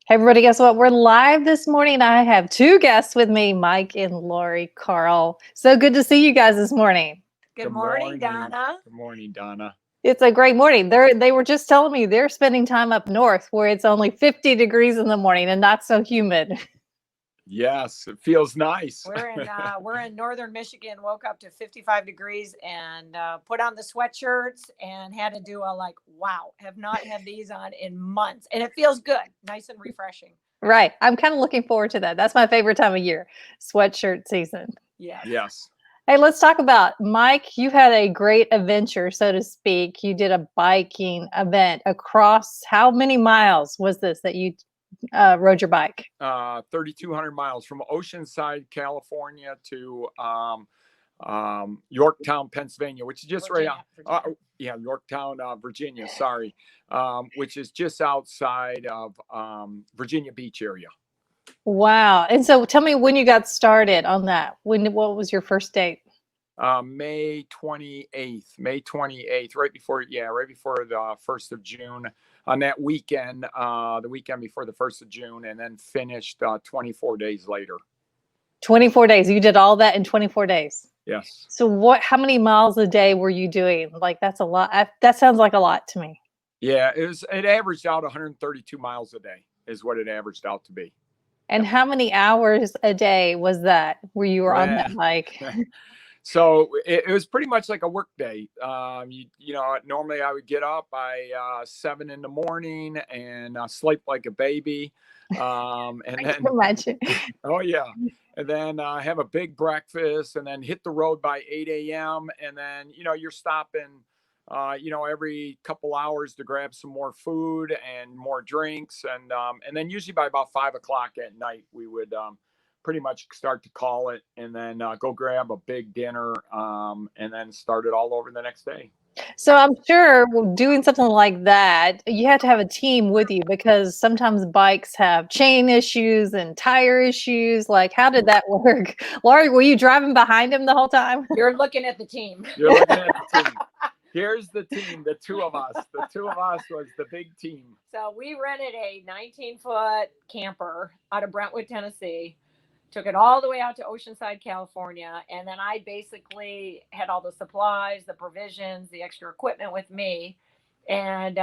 Hey, everybody, guess what? We're live this morning. I have two guests with me, Mike and Lori Karl. So good to see you guys this morning. Good morning, Donna. Good morning, Donna. It's a great morning. They were just telling me they're spending time up north where it's only 50 degrees in the morning and not so humid. Yes, it feels nice. We're in northern Michigan. Woke up to 55 degrees and put on the sweatshirts and had to do wow, have not had these on in months, and it feels good, nice and refreshing. Right. I'm kind of looking forward to that. That's my favorite time of year, sweatshirt season. Yes. Hey, let's talk about Mike. You had a great adventure, so to speak. You did a biking event across how many miles was this that you rode your bike? 3,200 miles from Oceanside, California to Yorktown, Pennsylvania, which is just Virginia, right out. Yorktown, Virginia. Sorry, which is just outside of Virginia Beach area. Wow. And so tell me when you got started on that. What was your first date? May 28th, right before the 1st of June, on that weekend, the weekend before the 1st of June, and then finished 24 days later. 24 days. You did all that in 24 days. Yes. So how many miles a day were you doing? Like, that's a lot. That sounds like a lot to me. Yeah, it averaged out 132 miles a day is what it averaged out to be. And how many hours a day was that where you were on that bike? So it was pretty much like a work day. Normally I would get up by 7 in the morning and sleep like a baby. And I can imagine. Oh yeah. And then have a big breakfast and then hit the road by 8 a.m. And then, you're stopping, every couple hours to grab some more food and more drinks. And then usually by about 5 o'clock at night, we would, pretty much start to call it and then go grab a big dinner and then start it all over the next day. So I'm sure doing something like that, you had to have a team with you because sometimes bikes have chain issues and tire issues. Like, how did that work? Lori, were you driving behind him the whole time? You're looking at the team. You're looking at the team. Here's the team, the two of us. The two of us was the big team. So we rented a 19-foot camper out of Brentwood, Tennessee. Took it all the way out to Oceanside, California. And then I basically had all the supplies, the provisions, the extra equipment with me. And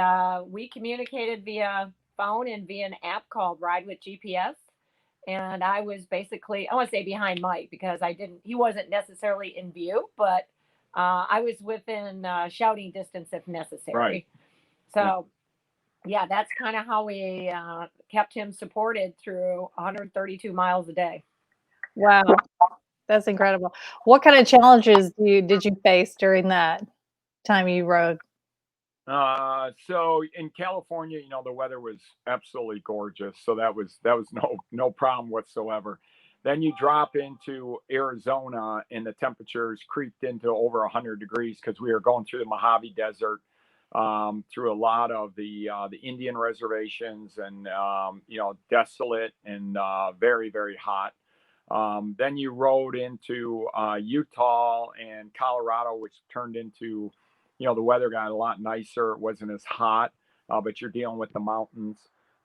we communicated via phone and via an app called Ride with GPS. And I was basically, I want to say behind Mike because he wasn't necessarily in view, but I was within shouting distance if necessary. Right. So yeah, that's kind of how we kept him supported through 132 miles a day. Wow, that's incredible. What kind of challenges did you face during that time you rode? So in California, the weather was absolutely gorgeous. So that was no problem whatsoever. Then you drop into Arizona and the temperatures creeped into over 100 degrees because we were going through the Mojave Desert, through a lot of the Indian reservations and, desolate and very, very hot. Then you rode into Utah and Colorado, which turned into, the weather got a lot nicer. It wasn't as hot, but you're dealing with the mountains.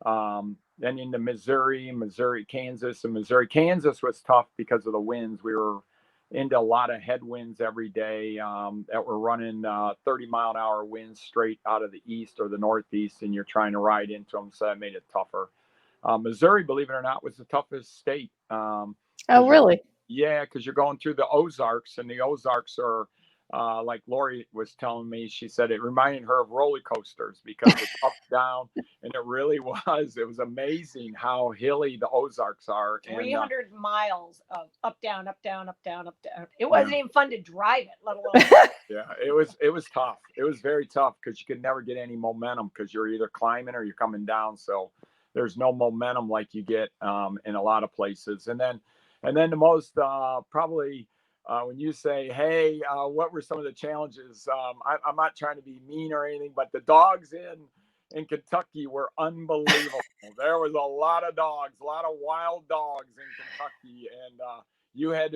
Then into Missouri, Kansas. And Kansas was tough because of the winds. We were into a lot of headwinds every day that were running 30-mile-an-hour winds straight out of the east or the northeast, and you're trying to ride into them. So that made it tougher. Missouri, believe it or not, was the toughest state. Oh, really? Yeah, because you're going through the Ozarks, and the Ozarks are, like Lori was telling me, she said it reminded her of roller coasters because it's up, down, and it really was. It was amazing how hilly the Ozarks are. 300 miles of up, down, up, down, up, down, up, down. It wasn't even fun to drive it, let alone. Yeah, it was tough. It was very tough because you could never get any momentum because you're either climbing or you're coming down. So there's no momentum like you get in a lot of places. And then the most probably when you say, hey, what were some of the challenges? I'm not trying to be mean or anything, but the dogs in Kentucky were unbelievable. There was a lot of dogs, a lot of wild dogs in Kentucky, and you had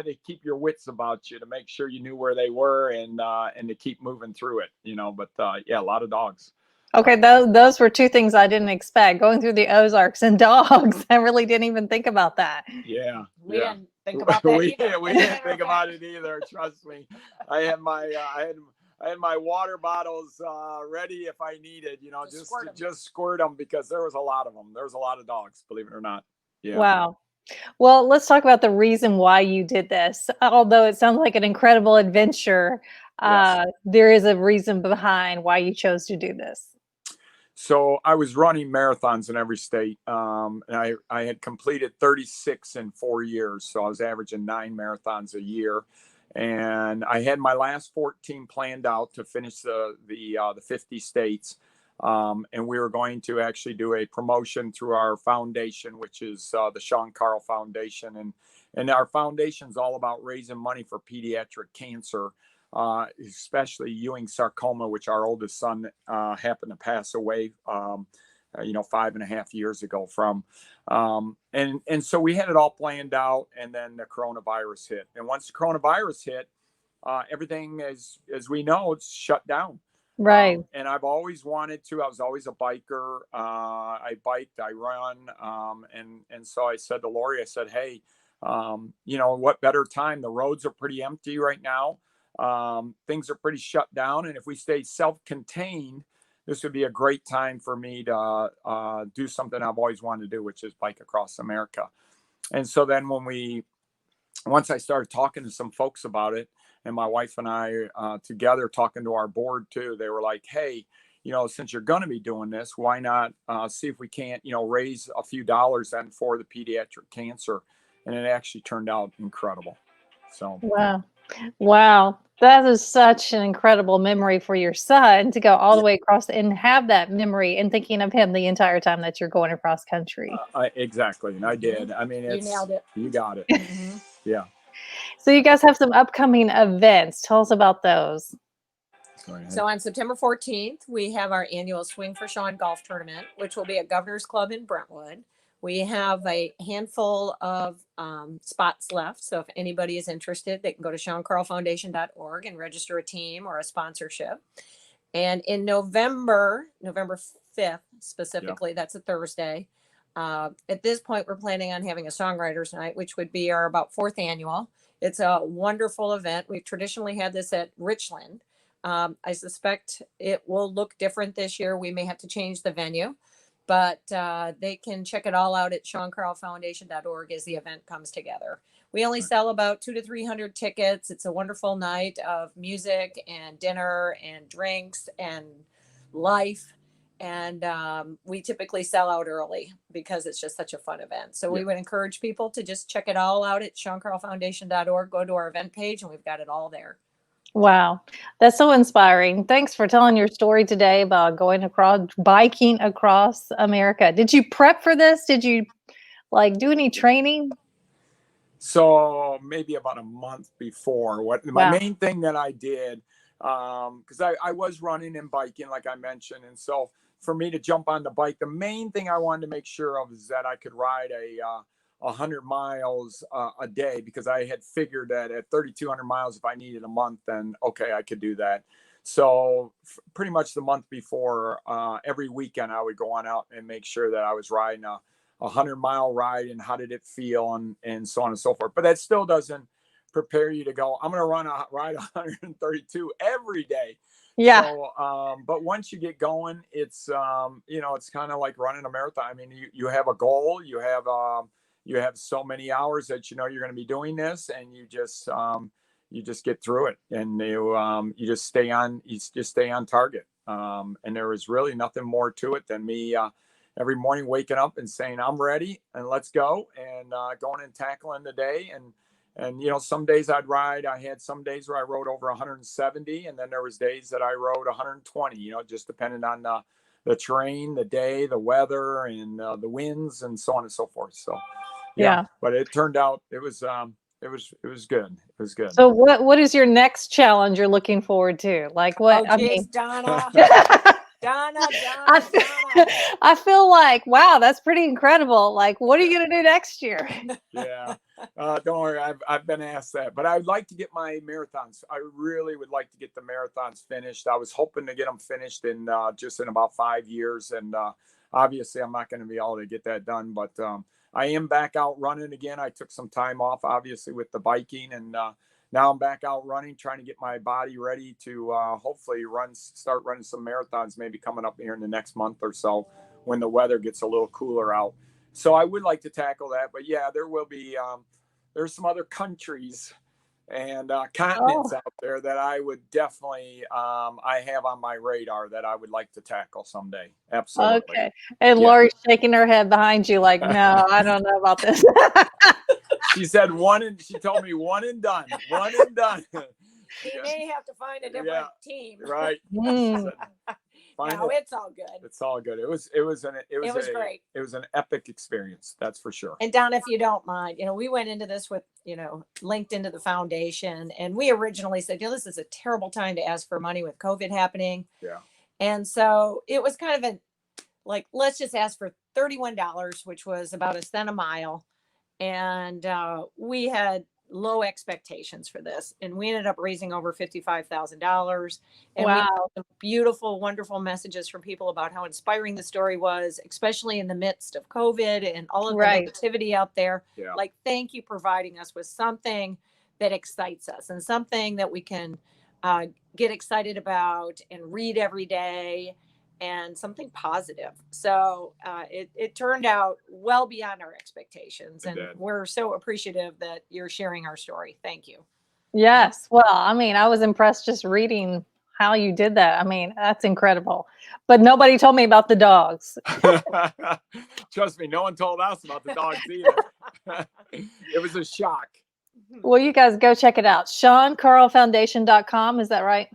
to keep your wits about you to make sure you knew where they were and to keep moving through it, But yeah, a lot of dogs. Okay, those were two things I didn't expect. Going through the Ozarks and dogs. I really didn't even think about that. Yeah, We yeah. didn't think about that either. We didn't think about it either. Trust me. I had my I had my water bottles ready if I needed, just squirt them because there was a lot of them. There was a lot of dogs, believe it or not. Yeah. Wow. Well, let's talk about the reason why you did this. Although it sounds like an incredible adventure, Yes. there is a reason behind why you chose to do this. So I was running marathons in every state, and I had completed 36 in 4 years. So I was averaging 9 marathons a year, and I had my last 14 planned out to finish the 50 states. And we were going to actually do a promotion through our foundation, which is the Sean Karl Foundation, and our foundation is all about raising money for pediatric cancer. Especially Ewing Sarcoma, which our oldest son happened to pass away, 5.5 years ago from. And so we had it all planned out, and then the coronavirus hit. And once the coronavirus hit, everything, as we know, it's shut down. Right. And I've always wanted to. I was always a biker. I biked, I run. And so I said to Lori, I said, hey, what better time? The roads are pretty empty right now. Things are pretty shut down, and if we stay self-contained, this would be a great time for me to do something I've always wanted to do, which is bike across America. And so then once I started talking to some folks about it, and my wife and I together talking to our board too, they were like, hey, since you're going to be doing this, why not see if we can't raise a few dollars then for the pediatric cancer. And it actually turned out incredible. So Wow. That is such an incredible memory for your son to go all the way across and have that memory and thinking of him the entire time that you're going across country. Exactly. And I did. I mean, You nailed it. You got it. Yeah. So you guys have some upcoming events. Tell us about those. So on September 14th, we have our annual Swing for Sean golf tournament, which will be at Governor's Club in Brentwood. We have a handful of spots left. So if anybody is interested, they can go to SeanKarlFoundation.org and register a team or a sponsorship. And in November 5th, specifically, that's a Thursday. At this point, we're planning on having a songwriters night, which would be our about 4th annual. It's a wonderful event. We've traditionally had this at Richland. I suspect it will look different this year. We may have to change the venue. But they can check it all out at SeanKarlFoundation.org as the event comes together. We only sell about 200 to 300 tickets. It's a wonderful night of music and dinner and drinks and life. And we typically sell out early because it's just such a fun event. So we would encourage people to just check it all out at SeanKarlFoundation.org. Go to our event page, and we've got it all there. Wow. That's so inspiring. Thanks for telling your story today about biking across America. Did you prep for this? Did you do any training? So maybe about a month before. My main thing that I did, because I was running and biking, like I mentioned. And so for me to jump on the bike, the main thing I wanted to make sure of is that I could ride 100 miles a day, because I had figured that at 3,200 miles, if I needed a month, then okay, I could do that. So pretty much the month before, every weekend I would go on out and make sure that I was riding a 100-mile ride, and how did it feel, and so on and so forth. But that still doesn't prepare you to go, I'm going to ride 132 every day. Yeah. So, but once you get going, it's, it's kind of like running a marathon. I mean, you have a goal, you have so many hours that you're going to be doing this, and you just get through it, and you just stay on target. And there was really nothing more to it than me every morning waking up and saying, I'm ready and let's go, and going and tackling the day. And some days I'd ride. I had some days where I rode over 170, and then there was days that I rode 120. Just depending on the terrain, the day, the weather, and the winds, and so on and so forth. So. Yeah, but it turned out it was good. It was good. So what is your next challenge you're looking forward to? Donna. Donna. I feel like, wow, that's pretty incredible. What are you going to do next year? Yeah. Don't worry, I've been asked that, but I'd like to get my marathons. I really would like to get the marathons finished. I was hoping to get them finished in just in about 5 years, and obviously I'm not going to be able to get that done. But I am back out running again. I took some time off, obviously, with the biking, and now I'm back out running, trying to get my body ready to hopefully start running some marathons, maybe coming up here in the next month or so when the weather gets a little cooler out. So I would like to tackle that, but yeah, there will be. There's some other countries and continents out there that I would definitely I have on my radar that I would like to tackle someday. Absolutely. Okay. And Yeah. Lori's shaking her head behind you like, no, I don't know about this. She said she told me one and done. One and done. You may have to find a different team. Right. No, it's all good. It's all good. It was great. It was an epic experience. That's for sure. And Donna, if you don't mind, we went into this with, linked into the foundation, and we originally said, this is a terrible time to ask for money with COVID happening. Yeah. And so it was kind of let's just ask for $31, which was about a cent a mile. And we had low expectations for this, and we ended up raising over $55,000. And we had some beautiful, wonderful messages from people about how inspiring the story was, especially in the midst of COVID and all of the negativity out there. Yeah. Thank you providing us with something that excites us and something that we can get excited about and read every day, and something positive. So it turned out well beyond our expectations. And we're so appreciative that you're sharing our story. Thank you. Yes. Well, I was impressed just reading how you did that. That's incredible. But nobody told me about the dogs. Trust me, no one told us about the dogs either. It was a shock. Well, you guys go check it out. SeanKarlFoundation.com. Is that right?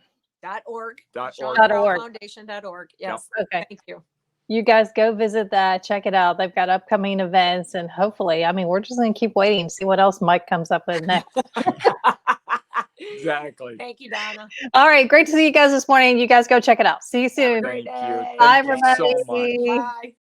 .org. .org. Yes. Yep. Okay. Thank you. You guys go visit that, check it out. They've got upcoming events, and hopefully, we're just going to keep waiting, see what else Mike comes up with next. Exactly. Thank you, Donna. All right. Great to see you guys this morning. You guys go check it out. See you soon. Thank you. Bye, everybody. So much. Bye.